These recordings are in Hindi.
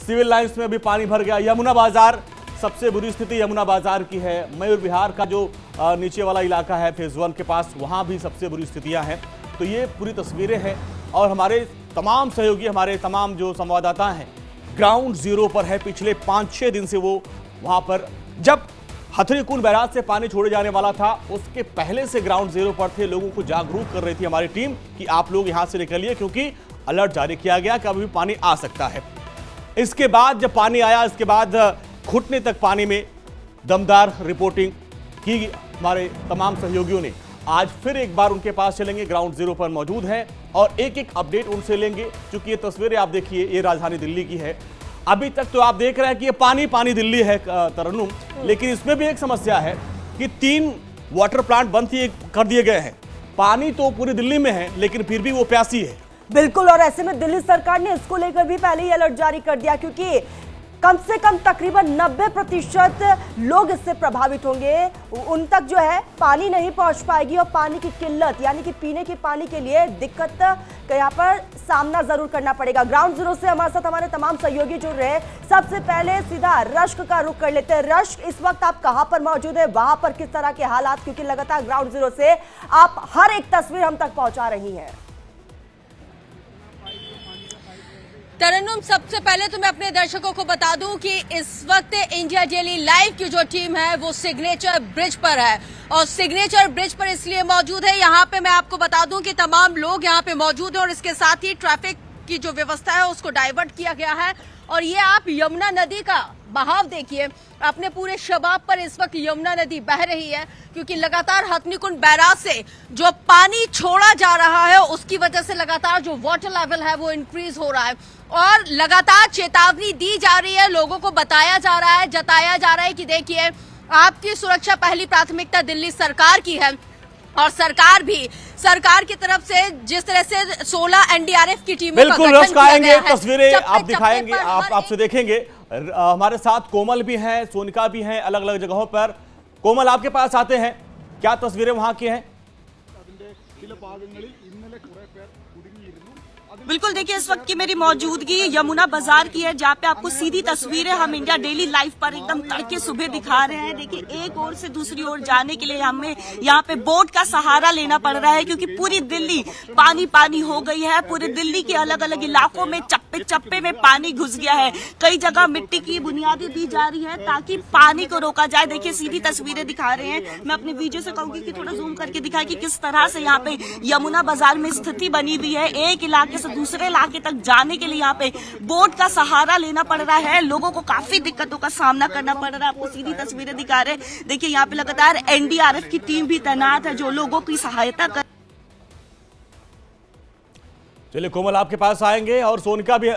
सिविल लाइंस में भी पानी भर गया। यमुना बाजार, सबसे बुरी स्थिति यमुना बाजार की है। मयूर विहार का जो नीचे वाला इलाका है फेज 1 के पास, वहां भी सबसे बुरी स्थितियां हैं। तो ये पूरी तस्वीरें हैं और हमारे तमाम सहयोगी, हमारे तमाम जो संवाददाता हैं ग्राउंड जीरो पर है। पिछले 5-6 दिन से वो वहां पर, जब हथनीकुंड बैराज से पानी छोड़े जाने वाला था उसके पहले से ग्राउंड जीरो पर थे। लोगों को जागरूक कर रही थी हमारी टीम कि आप लोग यहां से निकलिए, क्योंकि अलर्ट जारी किया गया कि अभी भी पानी आ सकता है। इसके बाद जब पानी आया, इसके बाद घुटने तक पानी में दमदार रिपोर्टिंग की हमारे तमाम सहयोगियों ने। आज फिर एक बार उनके पास चलेंगे, ग्राउंड जीरो पर मौजूद हैं और एक एक अपडेट उनसे लेंगे। क्योंकि ये तस्वीरें आप देखिए, ये राजधानी दिल्ली की है। अभी तक तो आप देख रहे हैं कि ये पानी पानी दिल्ली है तरन्नुम, लेकिन इसमें भी एक समस्या है कि 3 वाटर प्लांट बंद कर दिए गए हैं। पानी तो पूरी दिल्ली में है, लेकिन फिर भी वो प्यासी है। बिल्कुल, और ऐसे में दिल्ली सरकार ने इसको लेकर भी पहले ही अलर्ट जारी कर दिया, क्योंकि कम से कम तकरीबन 90% लोग इससे प्रभावित होंगे। उन तक जो है पानी नहीं पहुंच पाएगी और पानी की किल्लत यानी कि पीने के पानी के लिए दिक्कत का यहाँ पर सामना जरूर करना पड़ेगा। ग्राउंड जीरो से हमारे साथ हमारे तमाम सहयोगी जुड़ रहे हैं। सबसे पहले सीधा रश्क का रुख कर लेते हैं। रश्क, इस वक्त आप कहां पर मौजूद है, वहां पर किस तरह के हालात, क्योंकि लगातार ग्राउंड जीरो से आप हर एक तस्वीर हम तक पहुंचा रही हैं। तरन्नुम, सबसे पहले तो मैं अपने दर्शकों को बता दूं कि इस वक्त इंडिया डेली लाइव की जो टीम है वो सिग्नेचर ब्रिज पर है। और सिग्नेचर ब्रिज पर इसलिए मौजूद है, यहाँ पे मैं आपको बता दूं कि तमाम लोग यहाँ पे मौजूद हैं और इसके साथ ही ट्रैफिक की जो व्यवस्था है उसको डाइवर्ट किया गया है। और ये आप यमुना नदी का बहाव देखिए, अपने पूरे शबाब पर इस वक्त यमुना नदी बह रही है, क्योंकि लगातार हथनीकुंड बैराज से जो पानी छोड़ा जा रहा है उसकी वजह से लगातार जो वाटर लेवल है वो इंक्रीज हो रहा है और लगातार चेतावनी दी जा रही है। लोगों को बताया जा रहा है, जताया जा रहा है कि देखिए आपकी सुरक्षा पहली प्राथमिकता दिल्ली सरकार की है। और सरकार की तरफ से जिस तरह से 16 एनडीआरएफ की टीमों का गठन किया गया है, तस्वीरें आप दिखाएंगे, आपसे देखेंगे। हमारे साथ कोमल भी हैं, सोनिका भी हैं, अलग अलग जगहों पर। कोमल, आपके पास आते हैं, क्या तस्वीरें वहां की हैं? बिल्कुल, देखिए इस वक्त की मेरी मौजूदगी यमुना बाजार की है, जहाँ पे आपको सीधी तस्वीरें हम इंडिया डेली लाइव पर एकदम तड़के सुबह दिखा रहे हैं। देखिए एक ओर से दूसरी ओर जाने के लिए हमें यहाँ पे बोट का सहारा लेना पड़ रहा है, क्योंकि पूरी दिल्ली पानी पानी हो गई है। पूरे दिल्ली के अलग अलग इलाकों में चप्पे चप्पे में पानी घुस गया है। कई जगह मिट्टी की बुनियादें दी जा रही है ताकि पानी को रोका जाए। देखिए सीधी तस्वीरें दिखा रहे हैं। मैं अपने वीडियो से कहूंगी कि थोड़ा जूम करके दिखाए कि किस तरह से यहाँ पे यमुना बाजार में स्थिति बनी हुई है। एक इलाके से दूसरे इलाके तक जाने के लिए यहाँ पे बोट का सहारा लेना पड़ रहा है। लोगों को काफी दिक्कतों का सामना करना पड़ रहा है। आपको सीधी तस्वीरें दिखा रहे हैं। देखिए यहाँ पे लगातार एनडीआरएफ की टीम भी तैनात है जो लोगों की सहायता कर। चलिए कोमल, आपके पास आएंगे और सोनिका भी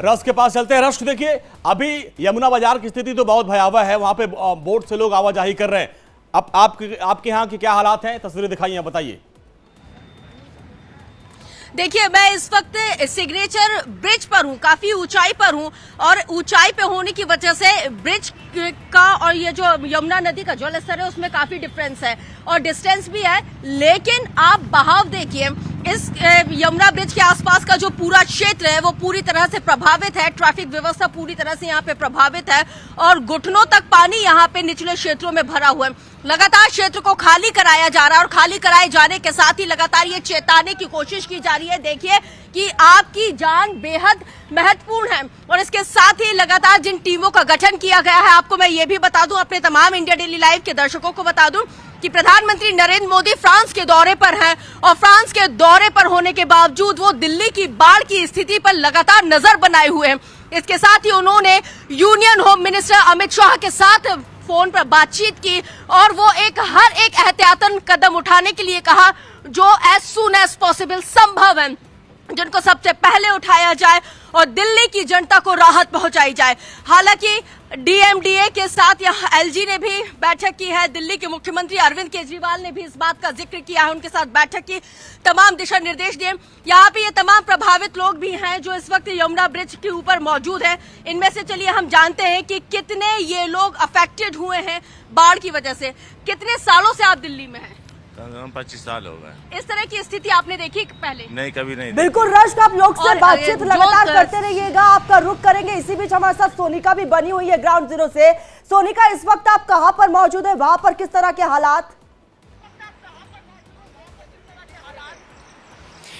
रश के पास चलते हैं। रश, देखिए अभी यमुना बाजार की स्थिति तो बहुत भयावह है। वहां पे बोट से लोग आवाजाही कर रहे हैं। अब आपके यहाँ की क्या हालात हैं? तस्वीरें दिखाइए, बताइए। देखिए मैं इस वक्त सिग्नेचर ब्रिज पर हूँ, काफी ऊंचाई पर हूँ और ऊंचाई पे होने की वजह से ब्रिज का और ये जो यमुना नदी का जल स्तर है उसमें काफी डिफरेंस है और डिस्टेंस भी है। लेकिन आप बहाव देखिए, इस यमुना ब्रिज के आसपास का जो पूरा क्षेत्र है वो पूरी तरह से प्रभावित है। ट्रैफिक व्यवस्था पूरी तरह से यहाँ पे प्रभावित है और घुटनों तक पानी यहाँ पे निचले क्षेत्रों में भरा हुआ है। लगातार क्षेत्र को खाली कराया जा रहा है और खाली कराए जाने के साथ ही लगातार ये चेताने की कोशिश की जा रही है, देखिए कि आपकी जान बेहद महत्वपूर्ण है। और इसके साथ ही लगातार जिन टीमों का गठन किया गया है, आपको मैं ये भी बता दूं, अपने तमाम इंडिया डेली लाइव के दर्शकों को बता दूं कि प्रधानमंत्री नरेंद्र मोदी फ्रांस के दौरे पर हैं और फ्रांस के दौरे पर होने के बावजूद वो दिल्ली की बाढ़ की स्थिति पर लगातार नजर बनाए हुए हैं। इसके साथ ही उन्होंने union home minister Amit Shah के साथ फोन पर बातचीत की और वो हर एक एहतियातन कदम उठाने के लिए कहा जो एज सून एज पॉसिबल संभव है, जिनको सबसे पहले उठाया जाए और दिल्ली की जनता को राहत पहुंचाई जाए। हालांकि डीएमडीए के साथ यहाँ एलजी ने भी बैठक की है। दिल्ली के मुख्यमंत्री अरविंद केजरीवाल ने भी इस बात का जिक्र किया है, उनके साथ बैठक की, तमाम दिशा निर्देश दिए। यहाँ पे ये तमाम प्रभावित लोग भी हैं जो इस वक्त यमुना ब्रिज के ऊपर मौजूद हैं। इनमें से चलिए हम जानते हैं कि कितने ये लोग अफेक्टेड हुए हैं बाढ़ की वजह से। कितने सालों से आप दिल्ली में हैं? कम से कम 25 साल हो गए। इस तरह की स्थिति आपने देखी पहले? नहीं, कभी नहीं। बिल्कुल रश्क, आप लोग से और बातचीत जो लगातार करते रहिएगा, आपका रुख करेंगे। इसी बीच हमारे साथ सोनिका भी बनी हुई है ग्राउंड जीरो से। सोनिका, इस वक्त आप कहां पर मौजूद है, वहां पर किस तरह के हालात?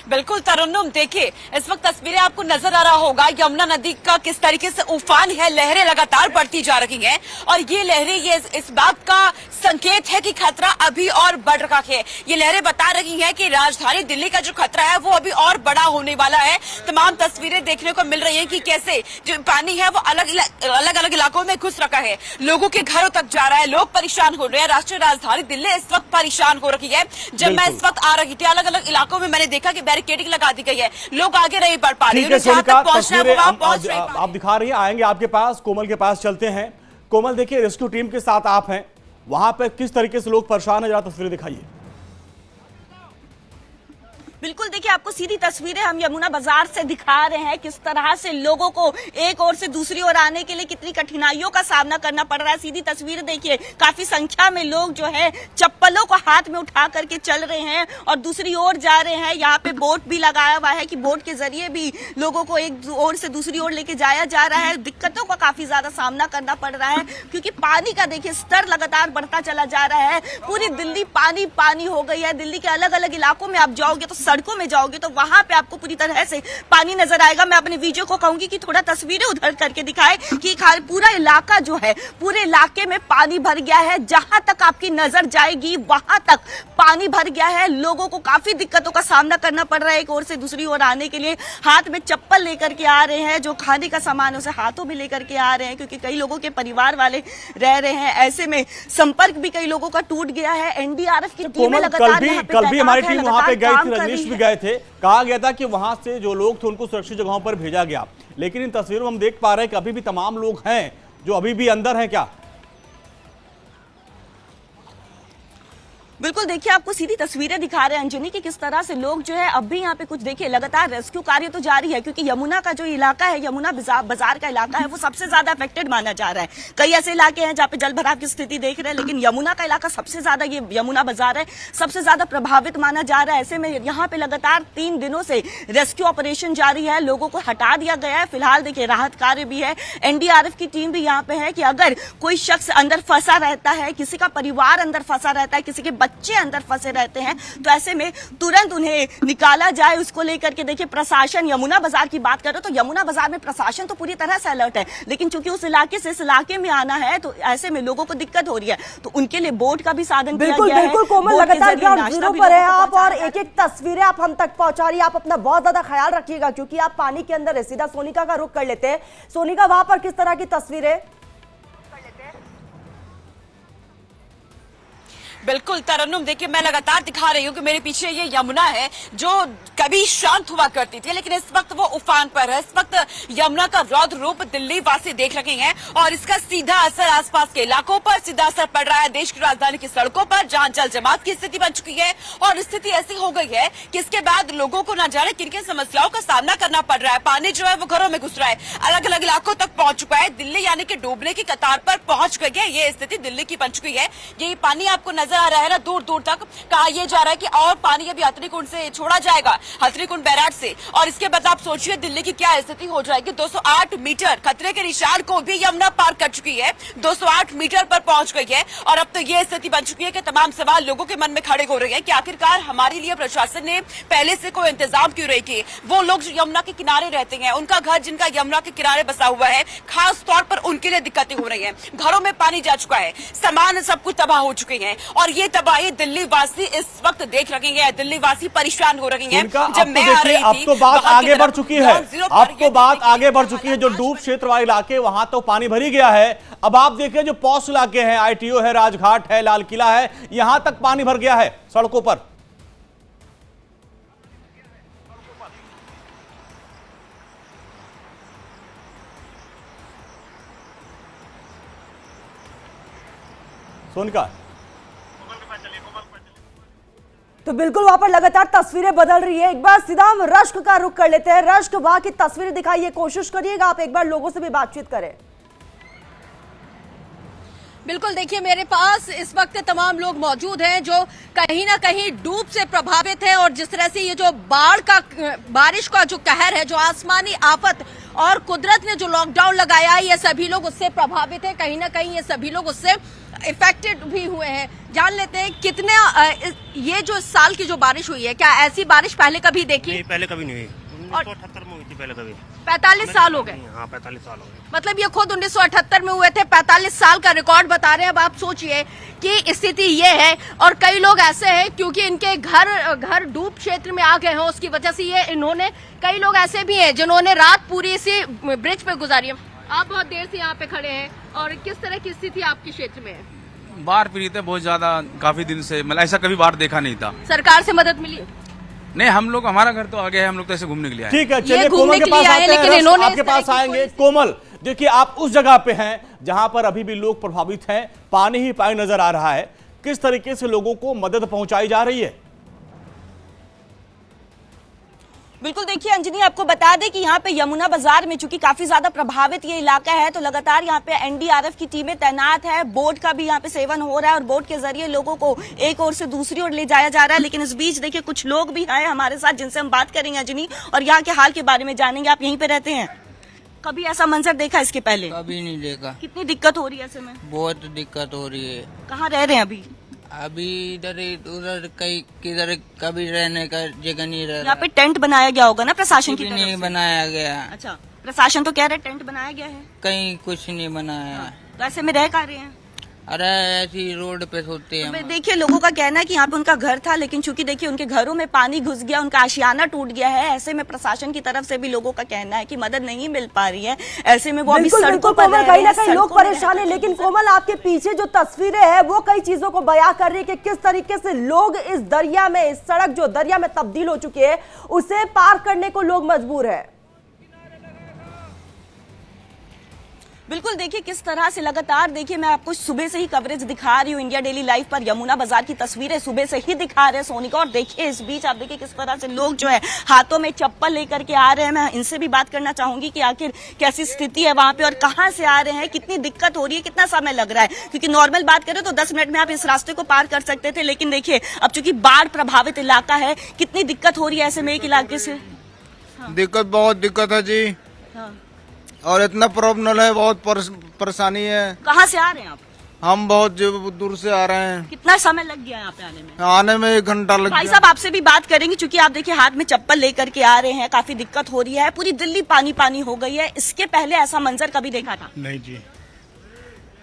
बिल्कुल तरन्नुम, देखिए इस वक्त तस्वीरें आपको नजर आ रहा होगा यमुना नदी का किस तरीके से उफान है, लहरें लगातार बढ़ती जा रही हैं और ये लहरें ये इस बात का संकेत है कि खतरा अभी और बढ़ रहा है। ये लहरें बता रही हैं कि राजधानी दिल्ली का जो खतरा है वो अभी और बड़ा होने वाला है। तमाम तस्वीरें देखने को मिल रही हैं कि कैसे जो पानी है वो अलग अलग इलाकों में घुस रखा है, लोगों के घरों तक जा रहा है, लोग परेशान हो रहे हैं। राष्ट्रीय राजधानी दिल्ली इस वक्त परेशान हो रही है। जब मैं इस वक्त आ रही थी अलग अलग इलाकों में मैंने देखा कि बैरिकेडिंग लगा दी गई है, लोग आगे नहीं बढ़ पा रहे हैं। आप दिखा रही हैं, आएंगे आपके पास, कोमल के पास चलते हैं। कोमल, देखिए रेस्क्यू टीम के साथ आप हैं, वहां पे किस तरीके से लोग परेशान हैं, जरा तस्वीरें दिखाइए। बिल्कुल, देखिए आपको सीधी तस्वीरें हम यमुना बाजार से दिखा रहे हैं, किस तरह से लोगों को एक ओर से दूसरी ओर आने के लिए कितनी कठिनाइयों का सामना करना पड़ रहा है। सीधी तस्वीरें देखिए, काफी संख्या में लोग जो है चप्पलों को हाथ में उठा करके चल रहे हैं और दूसरी ओर जा रहे हैं। यहाँ पे बोट भी लगाया हुआ है कि बोट के जरिए भी लोगों को एक ओर से दूसरी ओर लेके जाया जा रहा है। दिक्कतों का काफी ज्यादा सामना करना पड़ रहा है क्योंकि पानी का देखिए स्तर लगातार बढ़ता चला जा रहा है। पूरी दिल्ली पानी पानी हो गई है। दिल्ली के अलग अलग इलाकों में आप जाओगे तो सड़कों में जाओगे तो वहां पे आपको पूरी तरह से पानी नजर आएगा। मैं अपने वीडियो को कहूंगी कि थोड़ा तस्वीरें उधर करके दिखाए कि पूरा इलाका जो है, पूरे इलाके में पानी भर गया है। जहां तक आपकी नजर जाएगी वहां तक पानी भर गया है। लोगों को काफी दिक्कतों का सामना करना पड़ रहा है एक ओर से दूसरी ओर आने के लिए। हाथ में चप्पल लेकर के आ रहे हैं, जो खाने का सामान उसे हाथों में लेकर के आ रहे हैं क्योंकि कई लोगों के परिवार वाले रह रहे हैं। ऐसे में संपर्क भी कई लोगों का टूट गया है। एनडीआरएफ की टीमें लगातार यहाँ पे कल भी हमारी टीम वहां पे गई थी, काम रजनीश भी गए थे। कहा गया था कि वहां से जो लोग थे उनको सुरक्षित जगहों पर भेजा गया, लेकिन इन तस्वीरों में हम देख पा रहे हैं कि अभी भी तमाम लोग हैं जो अभी भी अंदर हैं। क्या बिल्कुल, देखिए आपको सीधी तस्वीरें दिखा रहे हैं अंजनी की किस तरह से लोग जो है अब भी यहाँ पे कुछ देखिए लगातार रेस्क्यू कार्य तो जारी है क्योंकि यमुना का जो इलाका है, यमुना बाजार का इलाका है, वो सबसे ज्यादा अफेक्टेड माना जा रहा है। कई ऐसे इलाके हैं जहाँ पे जल भराव की स्थिति देख रहे हैं, लेकिन यमुना का इलाका सबसे ज्यादा, ये यमुना बाजार है, सबसे ज्यादा प्रभावित माना जा रहा है। ऐसे में यहाँ पे लगातार 3 दिनों से रेस्क्यू ऑपरेशन जारी है। लोगों को हटा दिया गया है। फिलहाल देखिए राहत कार्य भी है। एनडीआरएफ की टीम भी यहाँ पे है कि अगर कोई शख्स अंदर फंसा रहता है, किसी का परिवार अंदर फंसा रहता है, किसी के बच्चे अंदर फंसे रहते हैं, तो ऐसे में तुरंत उन्हें निकाला जाए। उसको लेकर के देखिए प्रशासन, यमुना बाजार की बात करें तो यमुना बाजार में प्रशासन तो पूरी तरह से अलर्ट है, लेकिन चूंकि उस इलाके से इस इलाके में आना है तो ऐसे में लोगों को दिक्कत हो रही है, तो उनके लिए बोट का भी साधन किया गया है। बिल्कुल कोमल, लगातार ग्राउंड जीरो पर है आप और एक एक तस्वीरें आप हम तक पहुंचा रही है। आप अपना बहुत ज्यादा ख्याल रखिएगा क्योंकि आप पानी के अंदर है। सीधा सोनिका का रुख कर लेते हैं। सोनिका, वहां पर किस तरह की तस्वीरें? बिल्कुल तरन्नुम, देखिए मैं लगातार दिखा रही हूँ कि मेरे पीछे ये यमुना है जो कभी शांत हुआ करती थी, लेकिन इस वक्त वो उफान पर है। इस वक्त यमुना का रौद्र रूप दिल्ली वासी देख रहे हैं और इसका सीधा असर आसपास के इलाकों पर सीधा असर पड़ रहा है। देश की राजधानी की सड़कों पर जहां जल जमात की स्थिति बन चुकी है और स्थिति ऐसी हो गई है कि इसके बाद लोगों को न जाने किन किन समस्याओं का सामना करना पड़ रहा है। पानी जो है वो घरों में घुस रहा है, अलग अलग इलाकों तक पहुंच चुका है। दिल्ली यानी कि डूबने की कतार पर पहुंच गई है। ये स्थिति दिल्ली की बन चुकी है। यही पानी आपको नजर आ रहा है ना, दूर दूर तक कहा यह जा रहा है कि और पानी अभी हथनीकुंड से छोड़ा जाएगा, हथनीकुंड बैराज से। और इसके बाद आप सोचिए दिल्ली की क्या स्थिति हो जाएगी। 208 मीटर खतरे के निशान को भी यमुना पार कर चुकी है, 208 मीटर पर पहुंच गई है। और अब तो ये स्थिति बन चुकी है कि तमाम सवाल लोगों के मन में खड़े हो रहे हैं कि आखिरकार हमारे लिए प्रशासन ने पहले से कोई इंतजाम क्यों नहीं किए। वो लोग जो यमुना के किनारे रहते हैं, उनका घर जिनका यमुना के किनारे बसा हुआ है, खास तौर पर उनके लिए दिक्कतें हो रही है। घरों में पानी जा चुका है, सामान सब कुछ तबाह हो चुके हैं और ये तबाही दिल्ली वासी इस वक्त देख रहे हैं। दिल्ली वासी परेशान हो रहे हैं। जब मैं आ रही थी, अब तो बात आगे बढ़ चुकी है, अब तो बात आगे बढ़ चुकी है। जो डूब क्षेत्र वाले इलाके वहां तो पानी भरी गया है। अब आप देखिए जो पॉश इलाके हैं, आईटीओ है, राजघाट है, लाल किला है, यहां तक पानी भर गया है सड़कों पर। सोनिका, तो बिल्कुल वहां पर लगातार तस्वीरें बदल रही है। एक बार सीधा हम रश्क का रुख कर लेते हैं। रश्क, वहां की तस्वीरें दिखाइए, कोशिश करिएगा आप एक बार लोगों से भी बातचीत करें। बिल्कुल, देखिए मेरे पास इस वक्त तमाम लोग मौजूद हैं जो कहीं ना कहीं डूब से प्रभावित हैं, और जिस तरह से ये जो बारिश का जो कहर है, जो आसमानी आफत और कुदरत ने जो लॉकडाउन लगाया, ये सभी लोग उससे प्रभावित हैं। कहीं ना कहीं ये सभी लोग उससे इफेक्टेड भी हुए हैं। जान लेते हैं कितने ये जो इस साल की जो बारिश हुई है, क्या ऐसी बारिश पहले कभी देखी? नहीं, पहले कभी नहीं हुई। 1978 में हुई थी पहले कभी। 45 साल हो गए। हाँ, 45 साल हो गए। मतलब ये खुद 1978 में हुए थे, 45 साल का रिकॉर्ड बता रहे हैं। अब आप सोचिए कि स्थिति ये है, और कई लोग ऐसे हैं क्योंकि इनके घर डूब क्षेत्र में आ गए हैं, उसकी वजह से ये इन्होंने, कई लोग ऐसे भी हैं जिन्होंने रात पूरी इसी ब्रिज पे गुजारी है। आप बहुत देर से यहाँ पे खड़े हैं, और किस तरह की स्थिति आपके क्षेत्र में है? बाढ़ पीड़ित है बहुत ज्यादा, काफी दिन से, मतलब ऐसा कभी बाढ़ देखा नहीं था। सरकार से मदद मिली? नहीं, हम लोग, हमारा घर तो आगे है, हम लोग तो ऐसे घूमने के लिए आए। ठीक है, ये चलिए घूमने कोमल के के पास लिए आए, आते हैं। लेकिन रस, इन्होंने आपके इस तरह पास की आएंगे। कोई- कोमल, देखिए आप उस जगह पे हैं जहां पर अभी भी लोग प्रभावित हैं, पानी ही पानी नजर आ रहा है। किस तरीके से लोगों को मदद पहुंचाई जा रही है? बिल्कुल, देखिए अंजनी, आपको बता दें कि यहाँ पे यमुना बाजार में चूंकि काफी ज्यादा प्रभावित ये इलाका है, तो लगातार यहाँ पे एनडीआरएफ की टीमें तैनात है। बोट का भी यहाँ पे सेवन हो रहा है, और बोट के जरिए लोगों को एक ओर से दूसरी ओर ले जाया जा रहा है। लेकिन इस बीच देखिए कुछ लोग भी आए हमारे साथ, जिनसे हम बात करेंगे अंजनी, और यहाँ के हाल के बारे में जानेंगे। आप यहीं पे रहते हैं? कभी ऐसा मंजर देखा इसके पहले? कभी नहीं देखा। कितनी दिक्कत हो रही है ऐसे में? बहुत दिक्कत हो रही है। कहाँ रह रहे हैं अभी? अभी इधर उधर कहीं किधर कभी रहने का जगह नहीं रह यहाँ पे टेंट बनाया गया होगा ना प्रशासन की कुछ तरफ नहीं से? बनाया गया। अच्छा, प्रशासन तो कह रहे टेंट बनाया गया है। कहीं कुछ नहीं बनाया। तो ऐसे में रह कहाँ रहे हैं? अरे ऐसी रोड पे सोते हैं हम। देखिए लोगों का कहना है कि यहाँ पे उनका घर था, लेकिन चूंकि देखिए उनके घरों में पानी घुस गया, उनका आशियाना टूट गया है। ऐसे में प्रशासन की तरफ से भी लोगों का कहना है कि मदद नहीं मिल पा रही है। ऐसे में वो अभी बिल्कुल सड़कों बिल्कुल पर कोमल, रह कहीं रहे ना हैं, कहीं लोग सड़कों में परेशान है। रह- लेकिन कोमल, आपके पीछे जो तस्वीरें हैं वो कई चीजों को बयां कर रही है कि किस तरीके से लोग इस दरिया में, इस सड़क जो दरिया में तब्दील हो चुकी है, उसे पार करने को लोग मजबूर है। बिल्कुल, देखिए किस तरह से लगातार, देखिए मैं आपको सुबह से ही कवरेज दिखा रही हूँ इंडिया डेली लाइव पर। यमुना बाजार की तस्वीरें सुबह से ही दिखा रहे हैं सोनिका, और देखिए इस बीच आप देखिए किस तरह से लोग जो है हाथों में चप्पल लेकर के आ रहे हैं। मैं इनसे भी बात करना चाहूंगी कि आखिर कैसी स्थिति है वहां पे, और कहाँ से आ रहे हैं, कितनी दिक्कत हो रही है, कितना समय लग रहा है। क्योंकि नॉर्मल बात करें तो 10 मिनट में आप इस रास्ते को पार कर सकते थे, लेकिन देखिए अब चूंकि बाढ़ प्रभावित इलाका है, कितनी दिक्कत हो रही है ऐसे में एक इलाके से। दिक्कत, बहुत दिक्कत है जी। और इतना प्रॉब्लम है, बहुत परेशानी है। कहाँ से आ रहे हैं आप? हम बहुत दूर से आ रहे हैं। कितना समय लग गया यहाँ पे आने में? आने में 1 घंटा लग भाई गया। साहब, आपसे भी बात करेंगे, क्योंकि आप देखिए हाथ में चप्पल लेकर के आ रहे हैं, काफी दिक्कत हो रही है। पूरी दिल्ली पानी पानी हो गई है। इसके पहले ऐसा मंजर कभी देखा था? नहीं जी,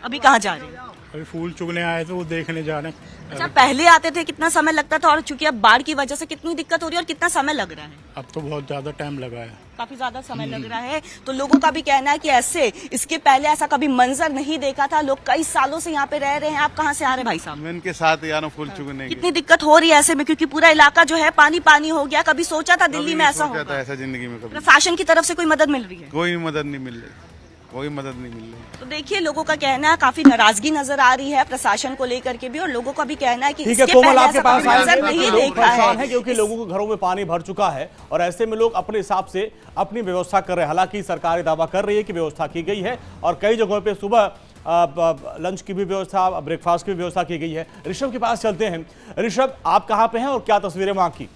अभी कहाँ जा रहे हैं? अभी फूल चुगने आए थे, वो देखने जा रहे हैं। अच्छा, पहले आते थे कितना समय लगता था, और चूंकि अब बाढ़ की वजह से कितनी दिक्कत हो रही है और कितना समय लग रहा है? अब तो बहुत ज्यादा टाइम लगा है। काफी ज्यादा समय लग रहा है। तो लोगों का भी कहना है कि ऐसे इसके पहले ऐसा कभी मंजर नहीं देखा था। लोग कई सालों से यहाँ पे रह रहे हैं। आप कहाँ से आ रहे हैं भाई साहब? मैं इनके साथ यार फूल चुगने की। कितनी दिक्कत हो रही है ऐसे में, क्योंकि पूरा इलाका जो है पानी पानी हो गया। कभी सोचा था दिल्ली में ऐसा होगा? ऐसा जिंदगी में कभी प्रशासन की तरफ से कोई मदद मिल रही है? कोई मदद नहीं मिल रही, कोई मदद नहीं मिल रही। तो देखिए लोगों का कहना है, काफी नाराजगी नजर आ रही है प्रशासन को लेकर के भी, और लोगों का भी कहना है कि ठीक है इसके कोमल, पहले आपके ऐसा पास कभी मंजर आएंगे। नहीं लोग देखा परेशान है। हैं क्योंकि लोगों के घरों में पानी भर चुका है, और ऐसे में लोग अपने हिसाब से अपनी व्यवस्था कर रहे हैं। हालांकि सरकार दावा कर रही है कि व्यवस्था की गई है, और कई जगहों पे सुबह लंच की भी व्यवस्था, ब्रेकफास्ट की भी व्यवस्था की गई है। ऋषभ के पास चलते हैं। ऋषभ, आप कहां पे हैं और क्या तस्वीरें वहां की?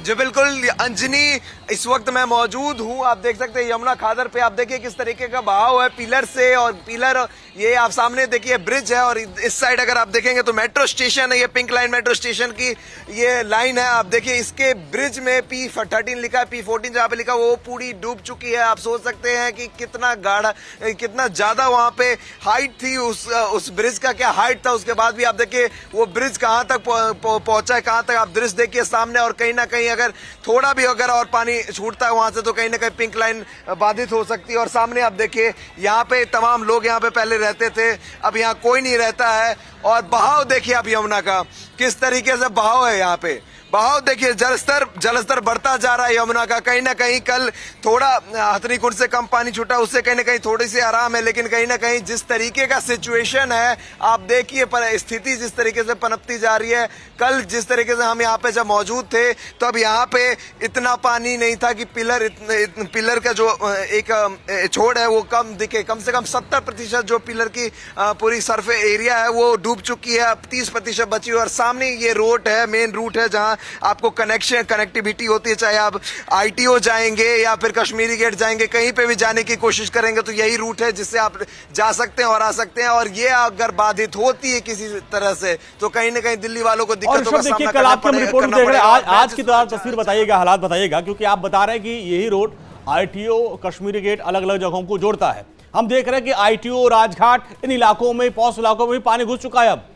जी बिल्कुल अंजनी, इस वक्त मैं मौजूद हूं, आप देख सकते हैं यमुना खादर पे। आप देखिए किस तरीके का बहाव है पिलर से, और पिलर ये आप सामने देखिए ब्रिज है, और इस साइड अगर आप देखेंगे तो मेट्रो स्टेशन है। ये पिंक लाइन मेट्रो स्टेशन की ये लाइन है। आप देखिए इसके ब्रिज में P13 लिखा है, P14 जहाँ पे लिखा वो पूरी डूब चुकी है। आप सोच सकते हैं कि कितना गाढ़ा, कितना ज्यादा वहां पे हाइट थी, उस ब्रिज का क्या हाइट था। उसके बाद भी आप देखिए वो ब्रिज कहाँ तक पहुंचा है, कहाँ तक आप दृश्य देखिए सामने। और कहीं ना कहीं अगर थोड़ा भी अगर और पानी छूटता है वहां से तो कहीं ना कहीं पिंक लाइन बाधित हो सकती है। और सामने आप देखिए यहाँ पे तमाम लोग यहाँ पे पहले रहते थे, अब यहाँ कोई नहीं रहता है। और बहाव देखिए आप यमुना का, किस तरीके से बहाव है यहाँ पे। बहाव देखिए, जलस्तर बढ़ता जा रहा है यमुना का। कहीं ना कहीं कल थोड़ा हथनीकुंड से कम पानी छूटा, उससे कहीं ना कहीं थोड़ी सी आराम है, लेकिन कहीं ना कहीं जिस तरीके का सिचुएशन है, आप देखिए स्थिति जिस तरीके से पनपती जा रही है। कल जिस तरीके से हम यहाँ पे जब मौजूद थे तो अब यहाँ पे इतना पानी नहीं था कि पिलर का जो एक छोड़ है वो कम दिखे। कम से कम 70% जो पिलर की पूरी सरफेस एरिया है वो डूब चुकी है, अब 30% बची हुई। और सामने ये रोड है, मेन रूट है जहाँ आपको कनेक्टिविटी होती है, चाहे आप ITO जाएंगे या फिर कश्मीरी गेट जाएंगे, कहीं पे भी जाने की कोशिश करेंगे तो यही रूट है जिससे आप जा सकते हैं और आ सकते हैं। और ये अगर बाधित होती है किसी तरह से तो कहीं ना कहीं दिल्ली वालों को दिक्कतों का सामना कल आपकी हम रिपोर्ट देख रहे हैं, आज की तस्वीर बताइएगा, हालात बताइएगा, क्योंकि आप बता रहे हैं कि यही रोड ITO कश्मीरी गेट अलग अलग जगहों को जोड़ता है। हम देख रहे हैं कि ITO राजघाट इन इलाकों में, पॉश इलाकों में भी पानी घुस चुका है अब।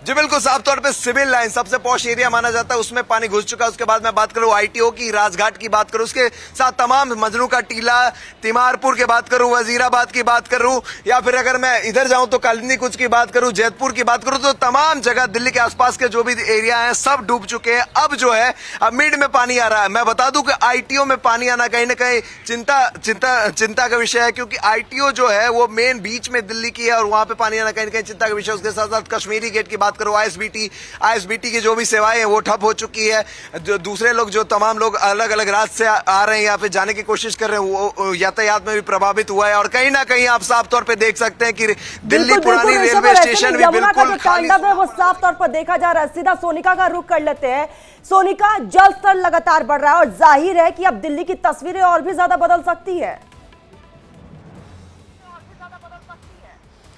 जी बिल्कुल, साफ तौर पे सिविल लाइन सबसे पॉश एरिया माना जाता है, उसमें पानी घुस चुका है। उसके बाद मैं बात करूं ITO की, राजघाट की बात करूं, उसके साथ तमाम मजनू का टीला, तिमारपुर की बात करूं, वजीराबाद की बात करूं, या फिर अगर मैं इधर जाऊं तो कालिंदी कुछ की बात करूं, जैतपुर की बात करूं, तो तमाम जगह दिल्ली के आसपास के जो भी एरिया हैं सब डूब चुके हैं। अब जो है अब मिड में पानी आ रहा है। मैं बता दूं कि ITO में पानी आना कहीं ना कहीं चिंता का विषय है, क्योंकि ITO जो है वो मेन बीच में दिल्ली की है और वहां पे पानी आना कहीं ना कहीं चिंता का विषय। उसके साथ साथ कश्मीरी गेट की बात करो, ISBT की जो भी सेवाएं हैं वो ठप हो चुकी है। जो दूसरे लोग, जो तमाम लोग अलग अलग रास्ते से आ रहे हैं या फिर जाने की कोशिश कर रहे हैं, वो यातायात में भी प्रभावित हुआ है। और कहीं ना कहीं आप साफ तौर पे देख सकते हैं कि दिल्ली पुरानी रेलवे स्टेशन भी बिल्कुल खाली है, वो साफ तौर पर देखा जा रहा है। सीधा सोनिका का रुख कर लेते हैं। सोनिका, जल स्तर लगातार बढ़ रहा है और जाहिर है कि अब दिल्ली की तस्वीरें और भी ज्यादा बदल सकती है।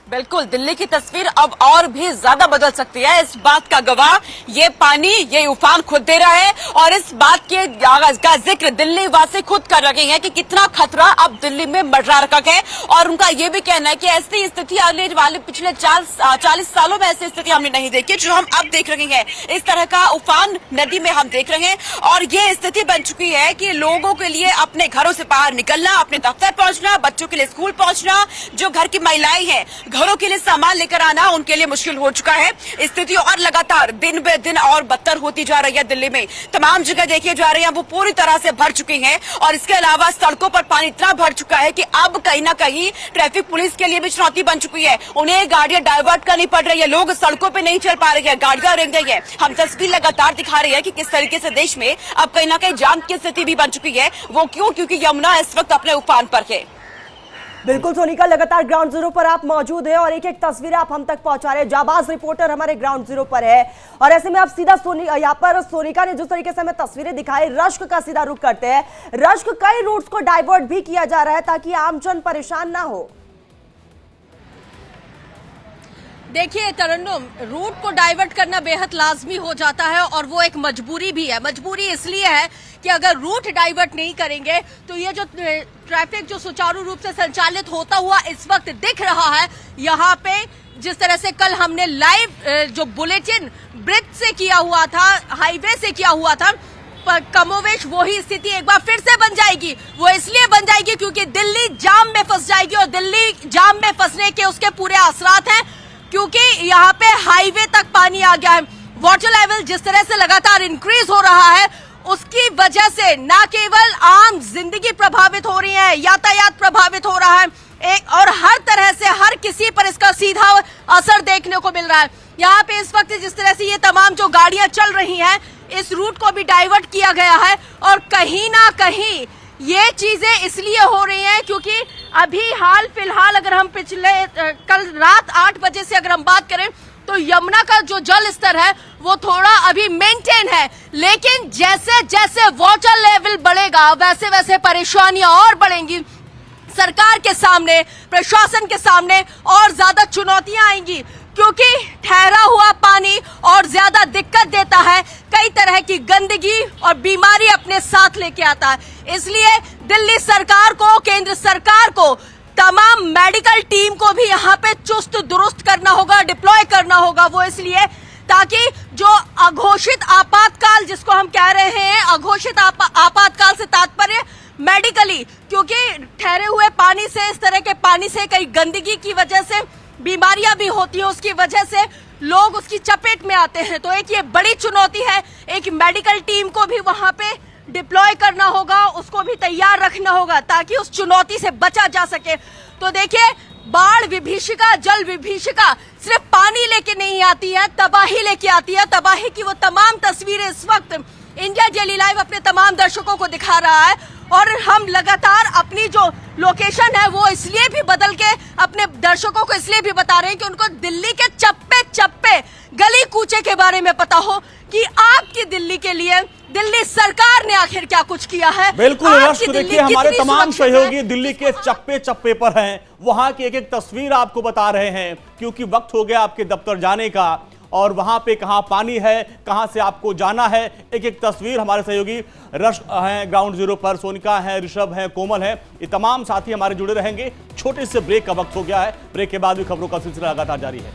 बिल्कुल, दिल्ली की तस्वीर अब और भी ज्यादा बदल सकती है। इस बात का गवाह ये पानी, ये उफान खुद दे रहा है और इस बात के का जिक्र दिल्ली वासी खुद कर रहे हैं कि कितना खतरा अब दिल्ली में मंडरा रखा है। और उनका ये भी कहना है कि ऐसी स्थिति आने वाले पिछले 40 सालों में ऐसी स्थिति हमने नहीं देखी जो हम अब देख रहे हैं। इस तरह का उफान नदी में हम देख रहे हैं और ये स्थिति बन चुकी है कि लोगों के लिए अपने घरों से बाहर निकलना, अपने दफ्तर पहुंचना, बच्चों के लिए स्कूल पहुंचना, जो घर की महिलाएं हैं घरों के लिए सामान लेकर आना, उनके लिए मुश्किल हो चुका है। स्थिति और लगातार दिन ब दिन और बदतर होती जा रही है। दिल्ली में तमाम जगह देखी जा रही है वो पूरी तरह से भर चुकी हैं और इसके अलावा सड़कों पर पानी इतना भर चुका है कि अब कहीं ना कहीं ट्रैफिक पुलिस के लिए भी चुनौती बन चुकी है। उन्हें गाड़ियां डाइवर्ट करनी पड़ रही है, लोग सड़कों पर नहीं चल पा रहे हैं, गाड़ियां रुक गई है। हम तस्वीर लगातार दिखा रहे हैं कि किस तरीके से देश में अब कहीं ना कहीं जाम की स्थिति भी बन चुकी है। वो क्यों? क्योंकि यमुना इस वक्त अपने उफान पर है। बिल्कुल सोनिका, लगातार ग्राउंड जीरो पर आप मौजूद हैं और एक एक तस्वीरें आप हम तक पहुंचा रहे हैं। जाबाज रिपोर्टर हमारे ग्राउंड जीरो पर है और ऐसे में आप सीधा यहाँ पर सोनिका ने जिस तरीके से हमें तस्वीरें दिखाई, रश्क का सीधा रुख करते हैं। रश्क, कई रूट्स को डाइवर्ट भी किया जा रहा है ताकि आमजन परेशान ना हो। देखिए तरन्नुम, रूट को डाइवर्ट करना बेहद लाजमी हो जाता है और वो एक मजबूरी भी है। मजबूरी इसलिए है कि अगर रूट डाइवर्ट नहीं करेंगे तो ये जो ट्रैफिक जो सुचारू रूप से संचालित होता हुआ इस वक्त दिख रहा है यहाँ पे, जिस तरह से कल हमने लाइव जो बुलेटिन ब्रिज से किया हुआ था, हाईवे से किया हुआ था, कमोवेश वही स्थिति एक बार फिर से बन जाएगी। वो इसलिए बन जाएगी क्योंकि दिल्ली जाम में फंस जाएगी और दिल्ली जाम में फंसने के उसके पूरे असरात हैं, क्योंकि यहाँ पे हाईवे तक पानी आ गया है। वाटर लेवल जिस तरह से लगातार इंक्रीज हो रहा है उसकी वजह से न केवल आम जिंदगी प्रभावित हो रही है, यातायात प्रभावित हो रहा है और हर तरह से हर किसी पर इसका सीधा असर देखने को मिल रहा है। यहाँ पे इस वक्त जिस तरह से ये तमाम जो गाड़ियां चल रही हैं, इस रूट को भी डाइवर्ट किया गया है और कहीं ना कहीं ये चीजें इसलिए हो रही हैं क्योंकि अभी हाल फिलहाल अगर हम पिछले कल रात 8 बजे से अगर हम बात करें तो यमुना का जो जल स्तर है वो थोड़ा अभी मेंटेन है, लेकिन जैसे जैसे वाटर लेवल बढ़ेगा वैसे वैसे परेशानियां और बढ़ेंगी। सरकार के सामने, प्रशासन के सामने और ज्यादा चुनौतियां आएंगी क्योंकि ठहरा हुआ पानी और ज्यादा दिक्कत देता है, कई तरह की गंदगी और बीमारी अपने साथ लेके आता है। इसलिए दिल्ली सरकार को, केंद्र सरकार को तमाम मेडिकल टीम को भी यहाँ पे चुस्त दुरुस्त करना होगा, डिप्लॉय करना होगा। वो इसलिए ताकि जो अघोषित आपातकाल जिसको हम कह रहे हैं, अघोषित आपातकाल से तात्पर्य मेडिकली, क्योंकि ठहरे हुए पानी से, इस तरह के पानी से कई गंदगी की वजह से बीमारियां भी होती हैं, उसकी वजह से लोग उसकी चपेट में आते हैं। तो एक ये बड़ी चुनौती है, एक मेडिकल टीम को भी वहां पे डिप्लॉय करना होगा, उसको भी तैयार रखना होगा ताकि उस चुनौती से बचा जा सके। तो देखिए, बाढ़ विभीषिका, जल विभीषिका सिर्फ पानी लेके नहीं आती है, तबाही लेके आती है। तबाही की वो तमाम तस्वीरें इस वक्त इंडिया डेली लाइव अपने तमाम दर्शकों को दिखा रहा है और हम लगातार अपनी जो लोकेशन है वो इसलिए भी बदल के अपने दर्शकों को इसलिए भी बता रहे हैं कि उनको दिल्ली के चप्पे चप्पे, गली कूचे के बारे में पता हो कि आपकी दिल्ली के लिए दिल्ली सरकार ने आखिर क्या कुछ किया है। बिल्कुल रश, तो देखिए हमारे कितनी तमाम सुरक्षित है। सहयोगी दिल्ली के चप्पे चप्पे पर हैं, वहां की एक एक तस्वीर आपको बता रहे हैं क्योंकि वक्त हो गया आपके दफ्तर जाने का और वहां पे कहां पानी है, कहां से आपको जाना है, एक एक तस्वीर हमारे सहयोगी रश हैं ग्राउंड जीरो पर, सोनिका है, ऋषभ है, कोमल है, ये तमाम साथी हमारे जुड़े रहेंगे। छोटे से ब्रेक का वक्त हो गया है, ब्रेक के बाद भी खबरों का सिलसिला लगातार जारी है।